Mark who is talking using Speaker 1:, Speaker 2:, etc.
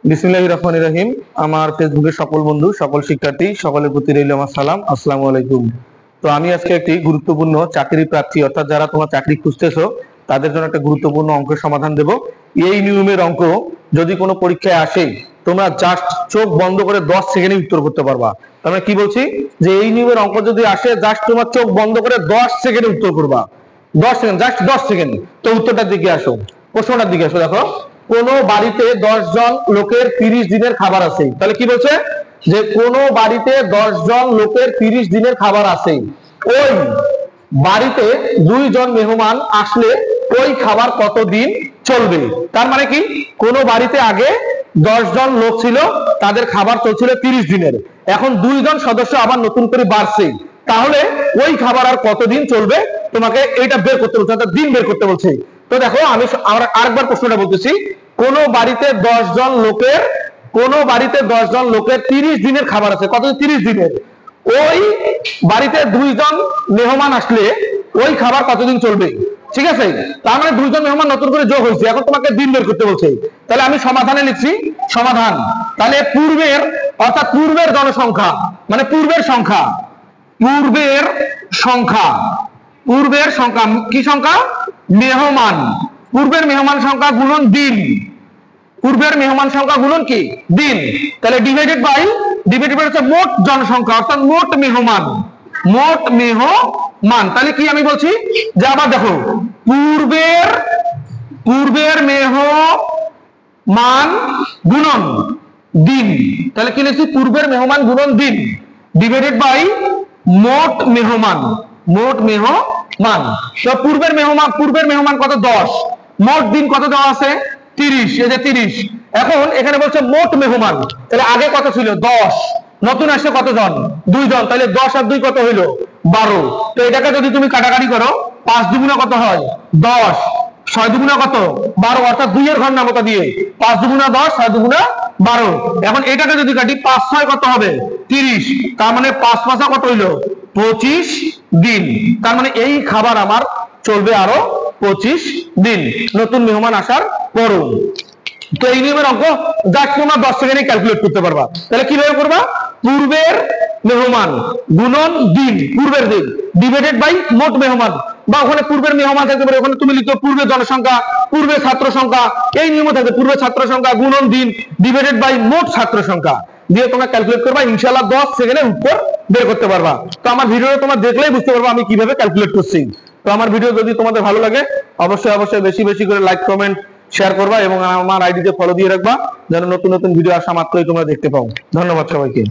Speaker 1: বিসমিল্লাহির রহমানির রহিম। আমার ফেসবুকের সকল বন্ধু, সকল শিক্ষার্থী, সকলের প্রতি রইল আমার সালাম। আসসালামু আলাইকুম। তো আমি আজকে একটি গুরুত্বপূর্ণ চাকরি প্রার্থী অর্থাৎ যারা তোমার চাকরি খুঁজতেছো তাদের জন্য একটা গুরুত্বপূর্ণ অঙ্কের সমাধান দেব। এই নিয়মের অঙ্ক যদি কোনো পরীক্ষায় আসে তোমরা জাস্ট চোখ বন্ধ করে 10 সেকেন্ডে উত্তর করতে পারবা। তাহলে কি বলছি যে এই নিয়মের অঙ্ক যদি আসে জাস্ট তোমার চোখ বন্ধ করে 10 সেকেন্ডে উত্তর করবা। 10 সেকেন্ড, জাস্ট 10 সেকেন্ড। তো উত্তরটার দিকে আসো, প্রশ্নটার দিকে আসো। দেখো, কোন বাড়িতে 10 জন লোকের 30 দিনের খাবার আছে। তাহলে কি বলছে যে কোন বাড়িতে 10 জন লোকের 30 দিনের খাবার আছে, ওই বাড়িতে 2 জন মেহমান আসলে ওই খাবার কতদিন চলবে। তার মানে কি, কোন বাড়িতে আগে 10 জন লোক ছিল, তাদের খাবার চলছিল 30 দিনের, এখন 2 জন সদস্য আবার নতুন করে বাড়ছে, তাহলে ওই খাবার আর কতদিন চলবে তোমাকে এইটা বের করতে বলছে, অর্থাৎ দিন বের করতে বলছে। তো দেখো, আমি আরেকবার প্রশ্নটা বলতেছি। কোন বাড়িতে 10 জন লোকের 30 দিনের খাবার আছে। কত? 30 দিনের। ওই বাড়িতে 2 জন মেহমান আসলে ওই খাবার কতদিন চলবে। ঠিক আছে, তার মানে 2 জন মেহমান নতুন করে যোগ হয়েছে, এখন তোমাকে দিন বের করতে বলছে। তাহলে আমি সমাধানে লিখছি সমাধান। তাহলে পূর্বের, অর্থাৎ পূর্বের জনসংখ্যা, মানে পূর্বের সংখ্যা কি সংখ্যা? মেহমান। পূর্বের মেহমান সংখ্যা গুণন দিন। পূর্বের মেহমান সংখ্যা গুণন কি? দিন। তাহলে ডিভাইডেড বাই হচ্ছে মোট জনসংখ্যা, অর্থাৎ মোট মেহমান। তাহলে কি আমি বলছি যে আবার দেখো, পূর্বের মেহমান গুণন দিন। তাহলে কি লিখছি? পূর্বের মেহমান গুণন দিন ডিভাইডেড বাই মোট মেহমান। তো পূর্বের মেহমান কত? 10। মোট দিন কত দেওয়া আছে? 30। এই যে 30। এখন এখানে বলছে মোট মেহমান, তাহলে আগে কত ছিল? 10। নতুন আসছে কতজন? 2 জন। তাহলে 10 আর 2 কত হইলো? 12। তো এটাকে যদি তুমি কাটাকাটি করো, 5 দুগুণা কত হয়? 10। 6 দুগুণা কত? 12। অর্থাৎ 2 এর ঘর নামতা দিয়ে 5 দুগুণা 10, 6 দুগুণা 12। এখন এটাকে যদি কাটি, 5 6 কত হবে? 30। তার মানে 5 5 কত হইলো? 25 দিন। তার মানে এই খাবার আমার চলবে আরো 25 দিন, নতুন মেহমান আসার পরও। তো এই নিয়মের অঙ্ক জাস্ট তোমরা 10 সেকেন্ডে ক্যালকুলেট করতে পারবা। তাহলে কিভাবে করবা? পূর্বের মেহমান গুণন দিন, পূর্বের দিন ডিভাইডেড বাই মোট মেহমান, বা ওখানে পূর্বের মেহমান থাকতে পারে, ওখানে তুমি লিখো পূর্বের জনসংখ্যা, পূর্বের ছাত্র সংখ্যা, এই নিয়ম থাকবে পূর্বের ছাত্র সংখ্যা গুণন দিন ডিভাইডেড বাই মোট ছাত্র সংখ্যা দিয়ে তোমরা ক্যালকুলেট করবা। ইনশাআল্লাহ 10 সেকেন্ডে উত্তর বের করতে পারবা। তো আমার ভিডিওটা তোমরা দেখলেই বুঝতে পারবা আমি কিভাবে ক্যালকুলেট করছি। তো আমার ভিডিও যদি তোমাদের ভালো লাগে অবশ্যই বেশি বেশি করে লাইক, কমেন্ট, শেয়ার করবা এবং আমার আইডিতে ফলো দিয়ে রাখবা, যেন নতুন নতুন ভিডিও আসা মাত্রই তোমরা দেখতে পাও। ধন্যবাদ সবাইকে।